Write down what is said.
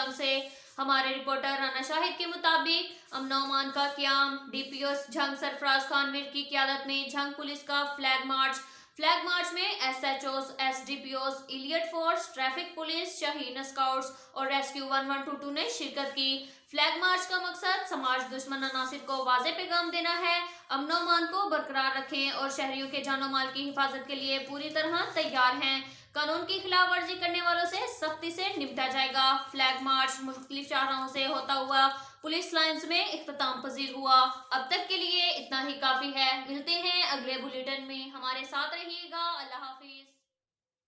जंग से। हमारे रिपोर्टर राना शाहिद के मुताबिक अमन अमान का क़याम, डीपीओ झंग सरफराज खान मीर की क़यादत में झंग पुलिस का फ्लैग मार्च में SHOs, SDPOs, elite force, traffic police, Shaheen scouts और रेस्क्यू 1122 ने शिरकत की। फ्लैग मार्च का मकसद समाज दुश्मन अनासिर को वाज़ेह पैगाम देना है, अमन अमान को बरकरार रखें और शहरियों के जानो माल की हिफाजत के लिए पूरी तरह तैयार हैं। कानून की खिलाफ वर्जी करने वालों से सख्ती से निपटा जाएगा। फ्लैग मार्च मुख्तलिफ शाहराहों से होता हुआ पुलिस लाइन्स में इख्तिताम पजीर हुआ। अब तक के लिए इतना ही काफी है। मिलते हैं अगले बुलेटिन में, हमारे साथ रहिएगा। अल्लाह हाफिज।